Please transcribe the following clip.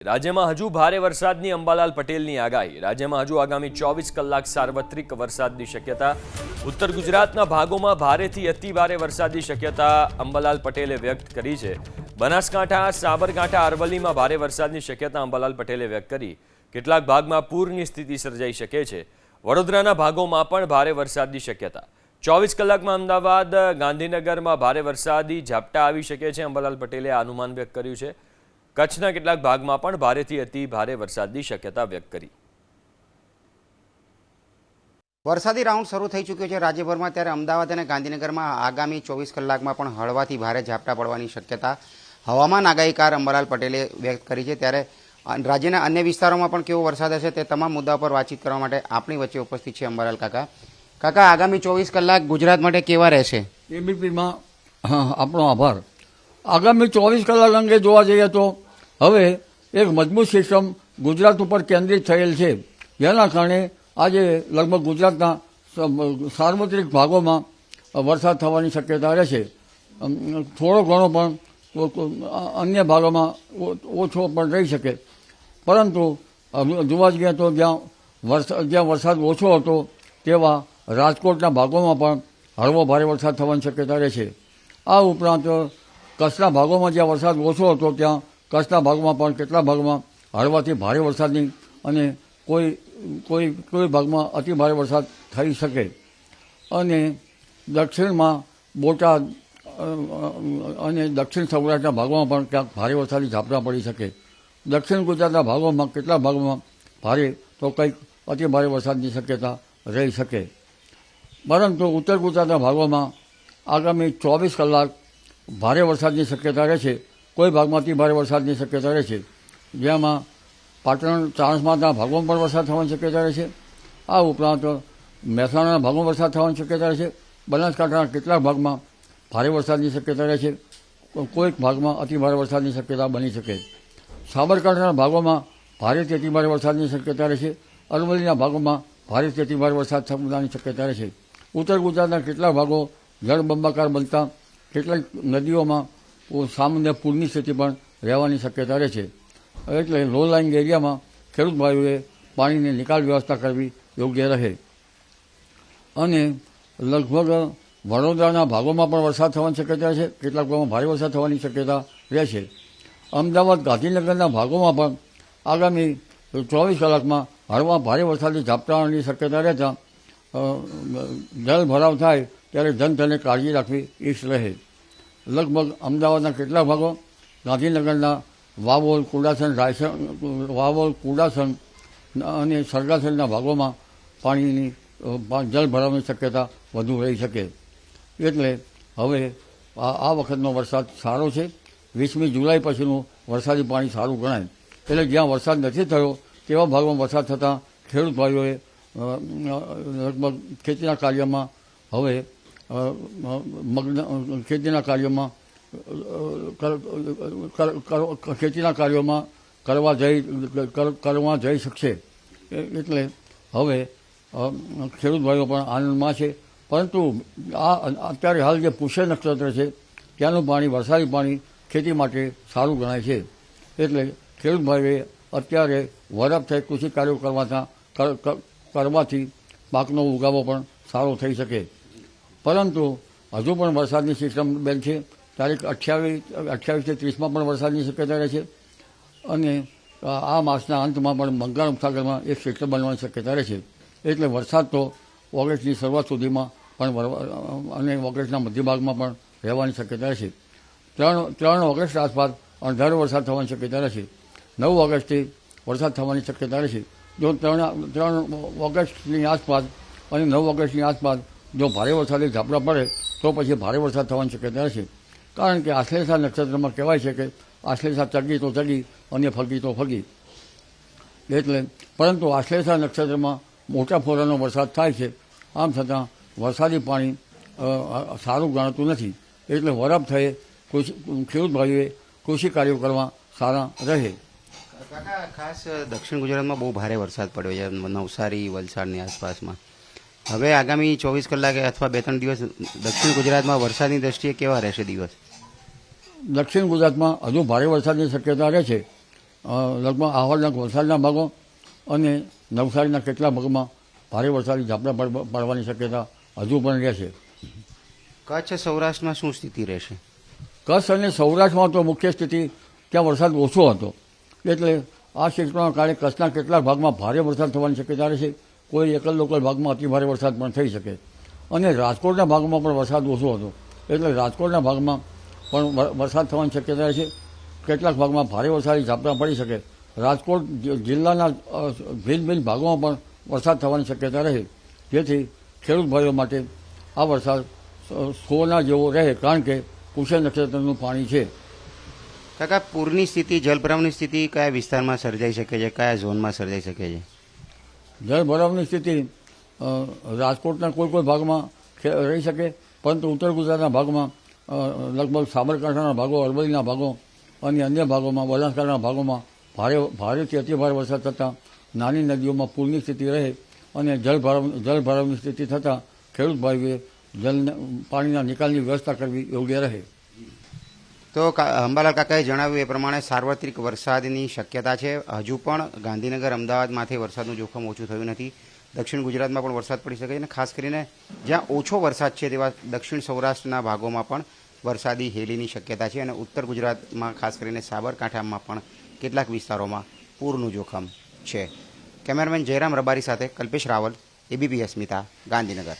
રાજ્યમાં હજુ ભારે વરસાદની અંબાલાલ પટેલની આગાહી. રાજ્યમાં હજુ આગામી 24 કલાક સાર્વત્રિક વરસાદની શક્યતા. ઉત્તર ગુજરાતના ભાગોમાં ભારેથી અતિ ભારે વરસાદની શક્યતા અંબાલાલ પટેલે વ્યક્ત કરી છે. બનાસકાંઠા, સાબરકાંઠા, અરવલ્લીમાં ભારે વરસાદની શક્યતા અંબાલાલ પટેલે વ્યક્ત કરી. કેટલાક ભાગમાં પૂરની સ્થિતિ સર્જાઈ શકે છે. વડોદરાના ભાગોમાં પણ ભારે વરસાદની શક્યતા. 24 કલાકમાં અમદાવાદ, ગાંધીનગરમાં ભારે વરસાદી ઝાપટા આવી શકે છે. અંબાલાલ પટેલે આ અનુમાન વ્યક્ત કર્યું છે. કચ્છના કેટલાક ભાગમાં પણ ભારેથી અતિ ભારે વરસાદની શક્યતા વ્યક્ત કરી. વરસાદી રાઉન્ડ શરૂ થઈ ચૂક્યો છે રાજ્યભરમાં, ત્યારે અમદાવાદ અને ગાંધીનગરમાં આગામી 24 કલાકમાં પણ હળવાથી ભારે ઝાપટા પડવાની શક્યતા હવામાન આગાહીકાર અંબાલાલ પટેલે વ્યક્ત કરી છે. ત્યારે રાજ્યના અન્ય વિસ્તારોમાં પણ કેવો વરસાદ હશે તે તમામ મુદ્દા પર વાતચીત કરવા માટે આપણી વચ્ચે ઉપસ્થિત છે અંબાલાલ કાકા. કાકા, આગામી 24 કલાક ગુજરાત માટે કેવા રહેશે? એબીપીમાં આપણો આભાર. આગામી 24 કલાક અંગે જોવા જઈએ તો હવે એક મજબૂત સિસ્ટમ ગુજરાત ઉપર કેન્દ્રિત થયેલ છે, જેના કારણે આજે લગભગ ગુજરાતના સાર્વત્રિક ભાગોમાં વરસાદ થવાની શક્યતા રહેશે. થોડો ઘણો પણ અન્ય ભાગોમાં ઓછો પણ રહી શકે, પરંતુ જોવા જઈએ તો જ્યાં વરસાદ ઓછો હતો તેવા રાજકોટના ભાગોમાં પણ હળવો ભારે વરસાદ થવાની શક્યતા રહેશે. આ ઉપરાંત કચ્છના ભાગોમાં જ્યાં વરસાદ ઓછો હતો ત્યાં કચ્છના ભાગમાં પણ કેટલાક ભાગમાં હળવાથી ભારે વરસાદની અને કોઈ ભાગમાં અતિ ભારે વરસાદ થઈ શકે. અને દક્ષિણમાં બોટાદ અને દક્ષિણ સૌરાષ્ટ્રના ભાગોમાં પણ ક્યાંક ભારે વરસાદી ઝાપટા પડી શકે. દક્ષિણ ગુજરાતના ભાગોમાં કેટલાક ભાગોમાં ભારે તો કંઈક અતિ ભારે વરસાદની શક્યતા રહી શકે. પરંતુ ઉત્તર ગુજરાતના ભાગોમાં આગામી 24 કલાક ભારે વરસાદની શક્યતા રહેશે. કોઈ ભાગમાં અતિ ભારે વરસાદની શક્યતા રહેશે, જેમાં પાટણ, ચાણસ્માના ભાગોમાં પણ વરસાદ થવાની શક્યતા રહેશે. આ ઉપરાંત મહેસાણાના ભાગોમાં વરસાદ થવાની શક્યતા રહેશે. બનાસકાંઠાના કેટલાક ભાગમાં ભારે વરસાદની શક્યતા રહેશે. કોઈક ભાગમાં અતિ ભારે વરસાદની શક્યતા બની શકે. સાબરકાંઠાના ભાગોમાં ભારેથી અતિ ભારે વરસાદની શક્યતા રહેશે. અરવલ્લીના ભાગોમાં ભારેથી અતિ ભારે વરસાદ થવાની શક્યતા રહેશે. ઉત્તર ગુજરાતના કેટલાક ભાગો જળબંબાકાર બનતા કેટલાક નદીઓમાં સામાન્ય પૂરની સ્થિતિ પણ રહેવાની શક્યતા રહેશે. એટલે લો લાઇંગ એરિયામાં ખેડૂત ભાઈઓએ પાણીની નિકાલ વ્યવસ્થા કરવી યોગ્ય રહે. અને લગભગ વડોદરાના ભાગોમાં પણ વરસાદ થવાની શક્યતા છે. કેટલાક ભાગોમાં ભારે વરસાદ થવાની શક્યતા રહેશે. અમદાવાદ, ગાંધીનગરના ભાગોમાં પણ આગામી 24 કલાકમાં હળવા ભારે વરસાદી ઝાપટાની શક્યતા રહેતા જળ ભરાવ થાય ત્યારે જનધને કાળજી રાખવી ઈષ્ટ રહે. લગભગ અમદાવાદના કેટલાક ભાગો, ગાંધીનગરના વાવોલ, કુડાસણ અને સરગાસણના ભાગોમાં પાણીની જળ ભરાવાની શક્યતા વધુ રહી શકે. એટલે હવે આ વખતનો વરસાદ સારો છે. 20મી જુલાઈ પછીનું વરસાદી પાણી સારું ગણાય. એટલે જ્યાં વરસાદ નથી થયો તેવા ભાગમાં વરસાદ થતાં ખેડૂત ભાઈઓએ લગભગ ખેતીના કાર્યમાં હવે ખેતીના કાર્યોમાં કરવા જઈ શકશે. એટલે હવે ખેડૂત ભાઈઓ પણ આનંદમાં છે. પરંતુ અત્યારે હાલ જે પુષ્ય નક્ષત્ર છે ત્યાંનું પાણી, વરસાદી પાણી ખેતી માટે સારું ગણાય છે. એટલે ખેડૂત ભાઈઓએ અત્યારે વરફ થઈ કૃષિ કાર્યો કરવાથી પાકનો ઉગાવો પણ સારો થઈ શકે. પરંતુ હજુ પણ વરસાદની સિસ્ટમ બેન છે. તારીખ 28 થી 30માં પણ વરસાદની શક્યતા રહે છે. અને આ માસના અંતમાં પણ બંગાળ ઉપસાગરમાં એક સિસ્ટમ બનવાની શક્યતા રહે છે. એટલે વરસાદ તો ઓગસ્ટની શરૂઆત સુધીમાં પણ અને ઓગસ્ટના મધ્ય ભાગમાં પણ રહેવાની શક્યતા રહેશે. 3 ઓગસ્ટ આસપાસ અણધારો વરસાદ થવાની શક્યતા રહેશે. 9 ઓગસ્ટથી વરસાદ થવાની શક્યતા રહેશે. જો 3 ઓગસ્ટની આસપાસ અને 9 ઓગસ્ટની આસપાસ જો ભારે વરસાદી ઝાપટા પડે તો પછી ભારે વરસાદ થવાની શક્યતા રહેશે. કારણ કે આશ્લેષા નક્ષત્રમાં કહેવાય છે કે આશ્લેષા ચગી તો ચગી અને ફગી તો ફગી. એટલે પરંતુ આશ્લેષા નક્ષત્રમાં મોટા ફોરાનો વરસાદ થાય છે. આમ છતાં વરસાદી પાણી સારું ગણાતું નથી. એટલે વરફ થયે ખેડૂત ભાઈઓએ કૃષિ કાર્યો કરવા સારા રહે. કાકા, ખાસ દક્ષિણ ગુજરાતમાં બહુ ભારે વરસાદ પડ્યો છે, નવસારી, વલસાડની આસપાસમાં. હવે આગામી 24 કલાકે અથવા 2-3 દિવસ દક્ષિણ ગુજરાતમાં વરસાદની દ્રષ્ટિએ કેવા રહેશે દિવસ? દક્ષિણ ગુજરાતમાં હજુ ભારે વરસાદની શક્યતા રહે છે. લગભગ આહવાના વલસાડના ભાગો અને નવસારીના કેટલા ભાગમાં ભારે વરસાદી ઝાપટા પડવાની શક્યતા હજુ પણ રહેશે. કચ્છ સૌરાષ્ટ્રમાં શું સ્થિતિ રહેશે? કચ્છ અને સૌરાષ્ટ્રમાં તો મુખ્ય સ્થિતિ ત્યાં વરસાદ ઓછો હતો, એટલે આ ક્ષેત્રોના કારણે કચ્છના કેટલાક ભાગમાં ભારે વરસાદ થવાની શક્યતા રહેશે. કોઈ એકલ લોકલ ભાગમાં અતિ ભારે વરસાદ પણ થઈ શકે. અને રાજકોટના ભાગમાં પણ વરસાદ ઓછો હતો, એટલે રાજકોટના ભાગમાં પણ વરસાદ થવાની શક્યતા રહેશે. કેટલાક ભાગમાં ભારે વરસાદી ઝાપટા પડી શકે. રાજકોટ જિલ્લાના ભિન્ન ભિન્ન ભાગોમાં પણ વરસાદ થવાની શક્યતા રહે, જેથી ખેડૂત ભાઈઓ માટે આ વરસાદ સોના જેવો રહે, કારણ કે પુષ્ય નક્ષત્રનું પાણી છે. કાકા, પૂરની સ્થિતિ, જલભરાવની સ્થિતિ કયા વિસ્તારમાં સર્જાઈ શકે છે, કયા ઝોનમાં સર્જાઈ શકે છે? જળભરાવની સ્થિતિ રાજકોટના કોઈ કોઈ ભાગમાં રહી શકે, પરંતુ ઉત્તર ગુજરાતના ભાગમાં લગભગ સાબરકાંઠાના ભાગો, અરવલ્લીના ભાગો અને અન્ય ભાગોમાં, બનાસકાંઠાના ભાગોમાં ભારેથી અતિભારે વરસાદ થતાં નાની નદીઓમાં પૂરની સ્થિતિ રહે અને જળભરાવની સ્થિતિ થતાં ખેડૂત ભાઈઓએ પાણીના નિકાલની વ્યવસ્થા કરવી યોગ્ય રહે. તો અંબાલાલ કાકાએ જણાવ્યું એ પ્રમાણે સાર્વત્રિક વરસાદની શક્યતા છે. હજુ પણ ગાંધીનગર, અમદાવાદમાંથી વરસાદનું જોખમ ઓછું થયું નથી. દક્ષિણ ગુજરાતમાં પણ વરસાદ પડી શકે છે અને ખાસ કરીને જ્યાં ઓછો વરસાદ છે તેવા દક્ષિણ સૌરાષ્ટ્રના ભાગોમાં પણ વરસાદી હેલીની શક્યતા છે અને ઉત્તર ગુજરાતમાં ખાસ કરીને સાબરકાંઠામાં પણ કેટલાક વિસ્તારોમાં પૂરનું જોખમ છે. કેમેરામેન જયરામ રબારી સાથે કલ્પેશ રાવલ, એબીપી અસ્મિતા, ગાંધીનગર.